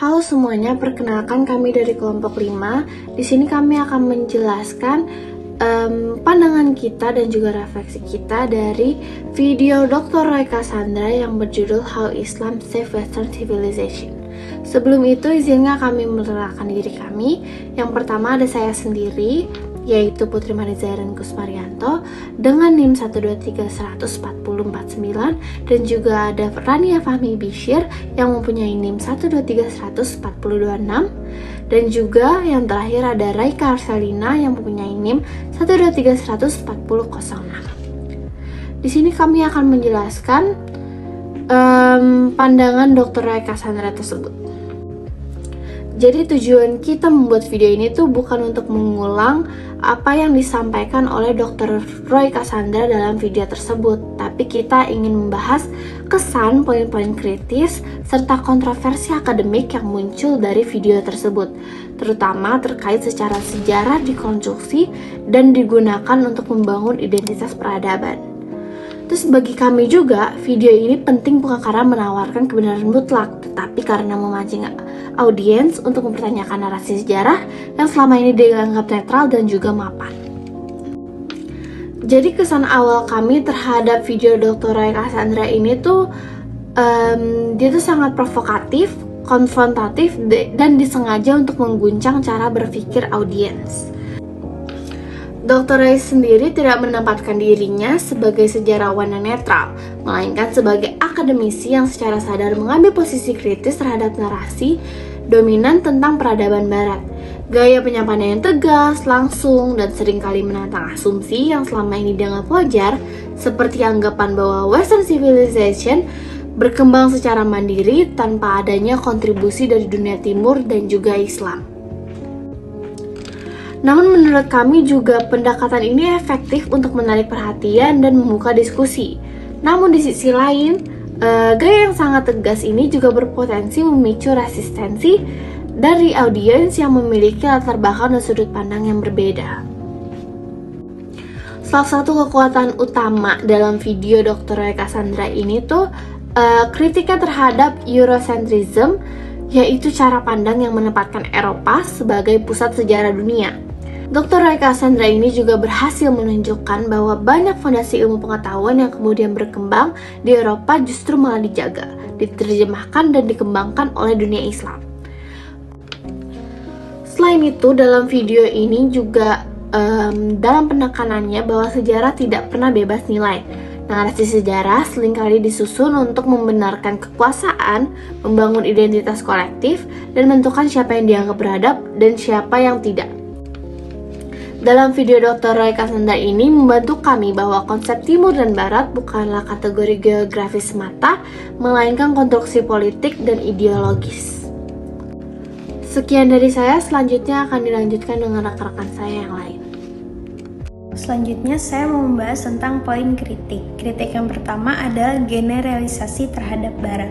Halo semuanya, perkenalkan kami dari kelompok 5. Di sini kami akan menjelaskan pandangan kita dan juga refleksi kita dari video Dr. Roy Cassandra yang berjudul How Islam Saved Western Civilization. Sebelum itu, izinkan kami memperkenalkan diri kami. Yang pertama ada saya sendiri, yaitu Putri Marizaran Kusmarianto dengan NIM 123-140-49, dan juga ada Rania Fahmi Bishir yang mempunyai NIM 123-140-26, dan juga yang terakhir ada Raika Arselina yang mempunyai NIM 123-140-06. Di sini kami akan menjelaskan pandangan Dr. Roy Cassandra tersebut. Jadi tujuan kita membuat video ini tuh bukan untuk mengulang apa yang disampaikan oleh Dr. Roy Cassandra dalam video tersebut, tapi kita ingin membahas kesan, poin-poin kritis, serta kontroversi akademik yang muncul dari video tersebut, terutama terkait secara sejarah dikonstruksi dan digunakan untuk membangun identitas peradaban. Terus bagi kami juga, video ini penting bukan karena menawarkan kebenaran mutlak, tetapi karena memancing audiens untuk mempertanyakan narasi sejarah yang selama ini dianggap netral dan juga mapan. Jadi kesan awal kami terhadap video Dr. Roy Cassandra ini tuh dia tuh sangat provokatif, konfrontatif, dan disengaja untuk mengguncang cara berpikir audiens. Dr. Roy sendiri tidak menempatkan dirinya sebagai sejarawan yang netral, melainkan sebagai akademisi yang secara sadar mengambil posisi kritis terhadap narasi dominan tentang peradaban barat. Gaya penyampaiannya yang tegas, langsung, dan seringkali menantang asumsi yang selama ini dianggap wajar, seperti anggapan bahwa Western Civilization berkembang secara mandiri tanpa adanya kontribusi dari dunia timur dan juga Islam. Namun menurut kami juga pendekatan ini efektif untuk menarik perhatian dan membuka diskusi. Namun di sisi lain, gaya yang sangat tegas ini juga berpotensi memicu resistensi dari audiens yang memiliki latar belakang dan sudut pandang yang berbeda. Salah satu kekuatan utama dalam video Dr. Roy Cassandra ini tuh kritiknya terhadap Eurocentrism, yaitu cara pandang yang menempatkan Eropa sebagai pusat sejarah dunia. Dr. Roy Cassandra ini juga berhasil menunjukkan bahwa banyak fondasi ilmu pengetahuan yang kemudian berkembang di Eropa justru malah dijaga, diterjemahkan dan dikembangkan oleh dunia Islam. Selain itu, dalam video ini juga dalam penekanannya bahwa sejarah tidak pernah bebas nilai. Narasi sejarah seringkali disusun untuk membenarkan kekuasaan, membangun identitas kolektif, dan menentukan siapa yang dianggap beradab dan siapa yang tidak. Dalam video Dr. Roy Cassandra ini membantu kami bahwa konsep timur dan barat bukanlah kategori geografis semata, melainkan konstruksi politik dan ideologis. Sekian dari saya, selanjutnya akan dilanjutkan dengan rekan-rekan saya yang lain. Selanjutnya saya mau membahas tentang poin kritik. Kritik yang pertama adalah generalisasi terhadap barat.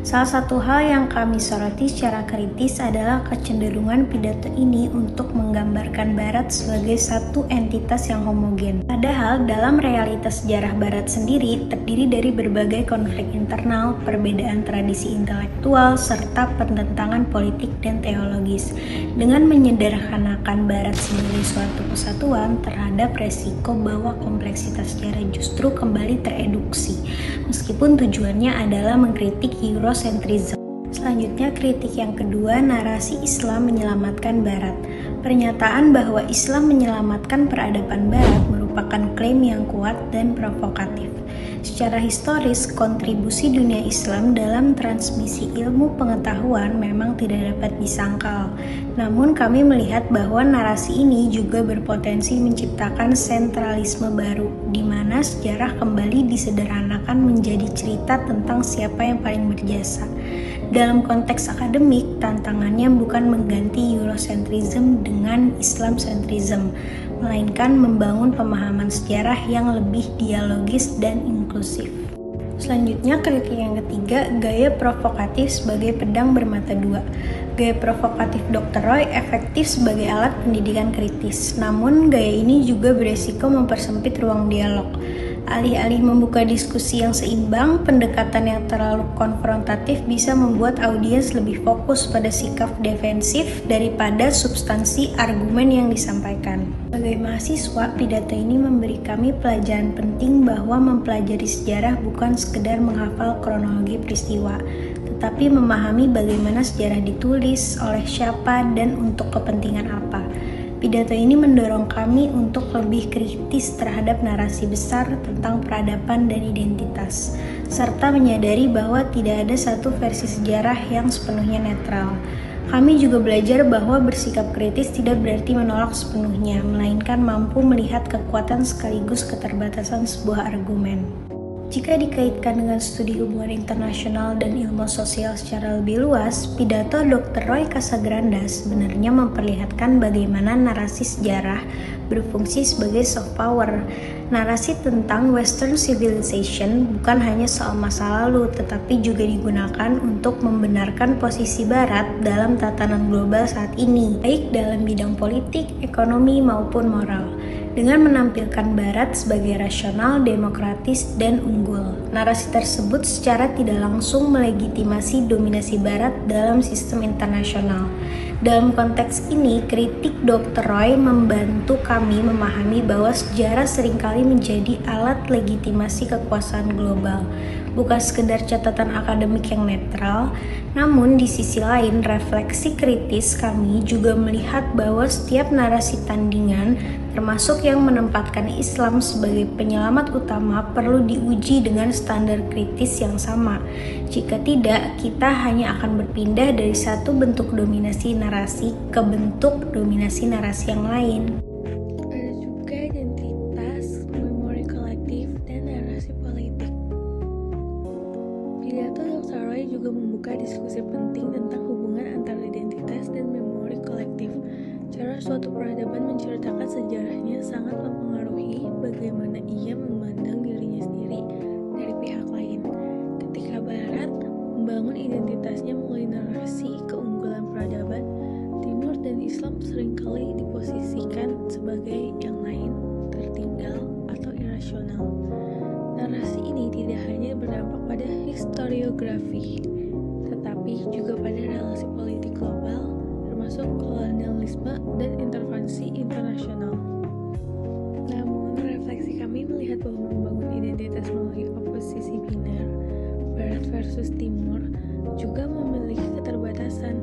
Salah satu hal yang kami soroti secara kritis adalah kecenderungan pidato ini untuk menggambarkan barat sebagai satu entitas yang homogen. Padahal dalam realitas sejarah barat sendiri terdiri dari berbagai konflik internal, perbedaan tradisi intelektual, serta pertentangan politik dan teologis. Dengan menyederhanakan barat sebagai suatu kesatuan terhadap resiko bahwa kompleksitas sejarah justru kembali tereduksi, meskipun tujuannya adalah mengkritik Eurocentrism. Selanjutnya, kritik yang kedua, narasi Islam menyelamatkan Barat. Pernyataan bahwa Islam menyelamatkan peradaban Barat merupakan klaim yang kuat dan provokatif. Secara historis, kontribusi dunia Islam dalam transmisi ilmu pengetahuan memang tidak dapat disangkal. Namun kami melihat bahwa narasi ini juga berpotensi menciptakan sentralisme baru, di mana sejarah kembali disederhanakan menjadi cerita tentang siapa yang paling berjasa. Dalam konteks akademik, tantangannya bukan mengganti Eurocentrism dengan Islamcentrism, melainkan membangun pemahaman sejarah yang lebih dialogis dan inklusif. Selanjutnya, kritik yang ketiga, gaya provokatif sebagai pedang bermata dua. Gaya provokatif Dr. Roy efektif sebagai alat pendidikan kritis, namun gaya ini juga beresiko mempersempit ruang dialog. Alih-alih membuka diskusi yang seimbang, pendekatan yang terlalu konfrontatif bisa membuat audiens lebih fokus pada sikap defensif daripada substansi argumen yang disampaikan. Sebagai mahasiswa, pidato ini memberi kami pelajaran penting bahwa mempelajari sejarah bukan sekedar menghafal kronologi peristiwa, tetapi memahami bagaimana sejarah ditulis, oleh siapa, dan untuk kepentingan apa. Pidato ini mendorong kami untuk lebih kritis terhadap narasi besar tentang peradaban dan identitas, serta menyadari bahwa tidak ada satu versi sejarah yang sepenuhnya netral. Kami juga belajar bahwa bersikap kritis tidak berarti menolak sepenuhnya, melainkan mampu melihat kekuatan sekaligus keterbatasan sebuah argumen. Jika dikaitkan dengan studi hubungan internasional dan ilmu sosial secara lebih luas, pidato Dr. Roy Casagranda sebenarnya memperlihatkan bagaimana narasi sejarah berfungsi sebagai soft power. Narasi tentang Western civilization bukan hanya soal masa lalu, tetapi juga digunakan untuk membenarkan posisi Barat dalam tatanan global saat ini, baik dalam bidang politik, ekonomi, maupun moral. Dengan menampilkan Barat sebagai rasional, demokratis, dan unggul, narasi tersebut secara tidak langsung melegitimasi dominasi Barat dalam sistem internasional. Dalam konteks ini, kritik Dr. Roy membantu kami memahami bahwa sejarah seringkali menjadi alat legitimasi kekuasaan global, bukan sekedar catatan akademik yang netral. Namun di sisi lain, refleksi kritis kami juga melihat bahwa setiap narasi tandingan, termasuk yang menempatkan Islam sebagai penyelamat utama, perlu diuji dengan standar kritis yang sama. Jika tidak, kita hanya akan berpindah dari satu bentuk dominasi narasi ke bentuk dominasi narasi yang lain. Ada juga identitas, memori kolektif, dan narasi politik. Pidato Dr. Roy juga membuka diskusi penting tentang hubungan antara identitas dan memori kolektif. Cara suatu peradaban menceritakan sejarahnya sangat mempengaruhi bagaimana ia memandang dirinya sendiri dari pihak lain. Ketika Barat membangun identitasnya melalui narasi keunggulan peradaban, Timur dan Islam seringkali diposisikan sebagai yang lain, tertinggal, atau irasional. Narasi ini tidak hanya berdampak pada historiografi, tetapi juga pada relasi politik global, termasuk kolonialisme dan intervensi internasional. Namun, refleksi kami melihat bahwa membangun identitas melalui oposisi biner, Barat versus Timur, juga memiliki keterbatasan.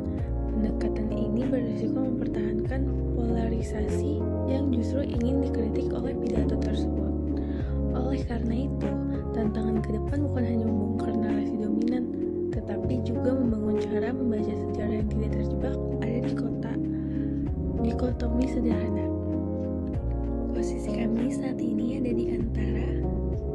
Pendekatan ini berisiko mempertahankan polarisasi yang justru ingin dikritik oleh pidato tersebut. Oleh karena itu, tantangan ke depan bukan hanya membongkar narasi dominan, tetapi juga membangun cara membaca sejarah yang tidak terjebak ada di dikotomi sederhana. Posisi kami saat ini ada di antara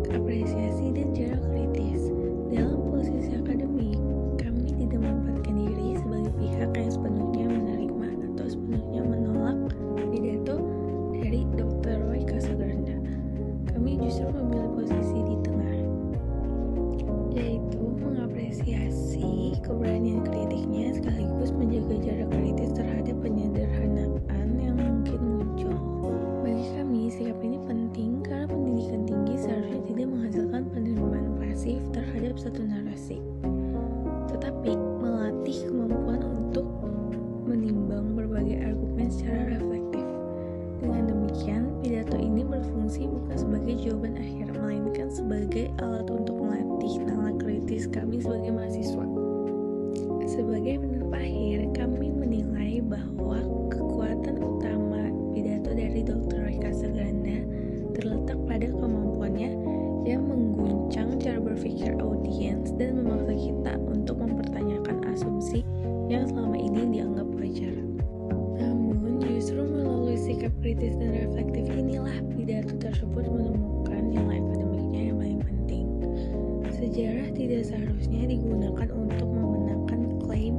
apresiasi dan jarak kritis. Dalam posisi akademik, kami tidak menempatkan diri sebagai pihak yang sepenuhnya menerima atau sepenuhnya menolak pidato dari Dr. Roy Casagranda. Kami justru memilih posisi di tengah, yaitu mengapresiasi keberanian kritiknya sekaligus menjaga jarak kritis terhadap penyederhanaan yang mungkin muncul. Bagi kami, sikap ini penting karena pendidikan tinggi seharusnya tidak menghasilkan penerimaan pasif terhadap satu narasi, tetapi melatih kemampuan untuk menimbang berbagai argumen secara reflektif. Dengan demikian, pidato ini berfungsi bukan sebagai jawaban akhir, melainkan sebagai alat untuk melatih nalar kritis kami sebagai mahasiswa. Sebagai penutup akhir, kami menilai bahwa kekuatan utama pidato dari Dr. Roy Casagranda terletak pada kemampuannya yang mengguncang cara berpikir audiens dan memaksa kita untuk mempertanyakan asumsi yang selama ini dianggap wajar. Namun, justru melalui sikap kritis dan reflektif inilah pidato tersebut menemukan nilai akademiknya yang paling penting. Sejarah tidak seharusnya digunakan untuk memenangkan klaim